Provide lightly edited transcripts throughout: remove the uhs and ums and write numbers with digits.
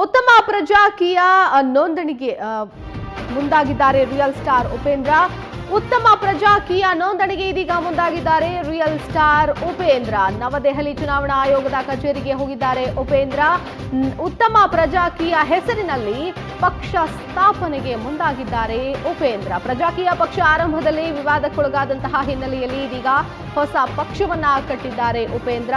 ಉತ್ತಮ ಪ್ರಜಾಕೀಯ ನೋಂದಣಿಗೆ ಮುಂದಾಗಿದ್ದಾರೆ ರಿಯಲ್ ಸ್ಟಾರ್ ಉಪೇಂದ್ರ. ಉತ್ತಮ ಪ್ರಜಾಕೀಯ ನೋಂದಣಿಗೆ ಇದೀಗ ಮುಂದಾಗಿದ್ದಾರೆ ರಿಯಲ್ ಸ್ಟಾರ್ ಉಪೇಂದ್ರ. ನವದೆಹಲಿ ಚುನಾವಣಾ ಆಯೋಗದ ಕಚೇರಿಗೆ ಹೋಗಿದ್ದಾರೆ ಉಪೇಂದ್ರ. ಉತ್ತಮ ಪ್ರಜಾಕೀಯ ಹೆಸರಿನಲ್ಲಿ ಪಕ್ಷ ಸ್ಥಾಪನೆಗೆ ಮುಂದಾಗಿದ್ದಾರೆ ಉಪೇಂದ್ರ. ಪ್ರಜಾಕೀಯ ಪಕ್ಷ ಆರಂಭದಲ್ಲಿ ವಿವಾದಕ್ಕೊಳಗಾದಂತಹ ಹಿನ್ನೆಲೆಯಲ್ಲಿ ಇದೀಗ ಹೊಸ ಪಕ್ಷವನ್ನ ಕಟ್ಟಿದ್ದಾರೆ ಉಪೇಂದ್ರ.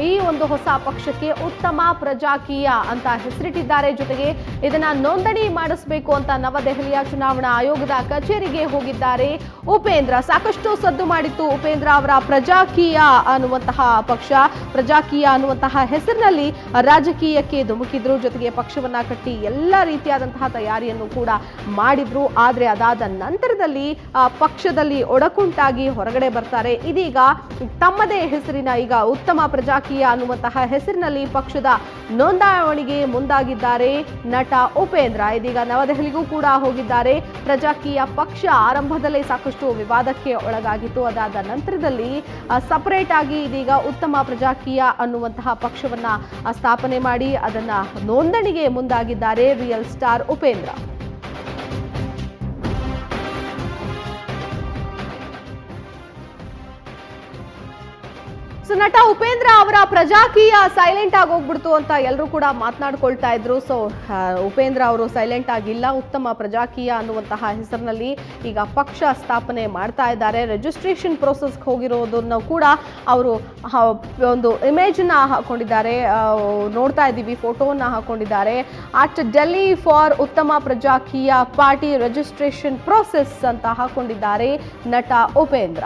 ಈ ಒಂದು ಹೊಸ ಪಕ್ಷಕ್ಕೆ ಉತ್ತಮ ಪ್ರಜಾಕೀಯ ಅಂತ ಹೆಸರಿಟ್ಟಿದ್ದಾರೆ. ಜೊತೆಗೆ ಇದನ್ನ ನೋಂದಣಿ ಮಾಡಿಸಬೇಕು ಅಂತ ನವದೆಹಲಿಯ ಚುನಾವಣಾ ಆಯೋಗದ ಕಚೇರಿಗೆ ಹೋಗಿದ್ದಾರೆ ಉಪೇಂದ್ರ. ಸಾಕಷ್ಟು ಸದ್ದು ಮಾಡಿತ್ತು ಉಪೇಂದ್ರ ಅವರ ಪ್ರಜಾಕೀಯ ಅನ್ನುವಂತಹ ಪಕ್ಷ. ಪ್ರಜಾಕೀಯ ಅನ್ನುವಂತಹ ಹೆಸರಿನಲ್ಲಿ ರಾಜಕೀಯಕ್ಕೆ ಧುಮುಕಿದ್ರು. ಜೊತೆಗೆ ಪಕ್ಷವನ್ನ ಕಟ್ಟಿ ಎಲ್ಲ ರೀತಿಯಾದಂತಹ ತಯಾರಿಯನ್ನು ಕೂಡ ಮಾಡಿದ್ರು. ಆದ್ರೆ ಅದಾದ ನಂತರದಲ್ಲಿ ಪಕ್ಷದಲ್ಲಿ ಒಡಕುಂಟಾಗಿ ಹೊರಗಡೆ ಬರ್ತಾರೆ. ಇದೀಗ ತಮ್ಮದೇ ಹೆಸರಿನ ಈಗ ಉತ್ತಮ ಪ್ರಜಾಕೀಯ ಅನ್ನುವಂತಹ ಹೆಸರಿನಲ್ಲಿ ಪಕ್ಷದ ನೋಂದಣಿಗೆ ಮುಂದಾಗಿದ್ದಾರೆ ನಟ ಉಪೇಂದ್ರ. ಇದೀಗ ನವದೆಹಲಿಗೂ ಕೂಡ ಹೋಗಿದ್ದಾರೆ. ಪ್ರಜಾಕೀಯ ಪಕ್ಷ ಆರಂಭದಲ್ಲೇ ಸಾಕಷ್ಟು ವಿವಾದಕ್ಕೆ ಒಳಗಾಗಿತ್ತು. ಅದಾದ ನಂತರದಲ್ಲಿ ಸಪರೇಟ್ ಆಗಿ ಇದೀಗ ಉತ್ತಮ ಪ್ರಜಾಕೀಯ ಅನ್ನುವಂತಹ ಪಕ್ಷವನ್ನ ಸ್ಥಾಪನೆ ಮಾಡಿ ಅದನ್ನ ನೋಂದಣಿಗೆ ಮುಂದಾಗಿದ್ದಾರೆ ರಿಯಲ್ ಸ್ಟಾರ್ ಉಪೇಂದ್ರ. ಸೊ ನಟ ಉಪೇಂದ್ರ ಅವರ ಪ್ರಜಾಕೀಯ ಸೈಲೆಂಟ್ ಆಗಿ ಹೋಗ್ಬಿಡ್ತು ಅಂತ ಎಲ್ಲರೂ ಕೂಡ ಮಾತನಾಡ್ಕೊಳ್ತಾ ಇದ್ರು. ಸೊ ಉಪೇಂದ್ರ ಅವರು ಸೈಲೆಂಟ್ ಆಗಿಲ್ಲ. ಉತ್ತಮ ಪ್ರಜಾಕೀಯ ಅನ್ನುವಂತಹ ಹೆಸರಿನಲ್ಲಿ ಈಗ ಪಕ್ಷ ಸ್ಥಾಪನೆ ಮಾಡ್ತಾ ಇದ್ದಾರೆ. ರಿಜಿಸ್ಟ್ರೇಷನ್ ಪ್ರೋಸೆಸ್ಗೆ ಹೋಗಿರೋದನ್ನು ಕೂಡ ಅವರು ಒಂದು ಇಮೇಜನ್ನ ಹಾಕೊಂಡಿದ್ದಾರೆ. ನೋಡ್ತಾ ಇದ್ದೀವಿ, ಫೋಟೋವನ್ನ ಹಾಕೊಂಡಿದ್ದಾರೆ. ಅಟ್ ಡೆಲ್ಲಿ ಫಾರ್ ಉತ್ತಮ ಪ್ರಜಾಕೀಯ ಪಾರ್ಟಿ ರಿಜಿಸ್ಟ್ರೇಷನ್ ಪ್ರೋಸೆಸ್ ಅಂತ ಹಾಕೊಂಡಿದ್ದಾರೆ ನಟ ಉಪೇಂದ್ರ.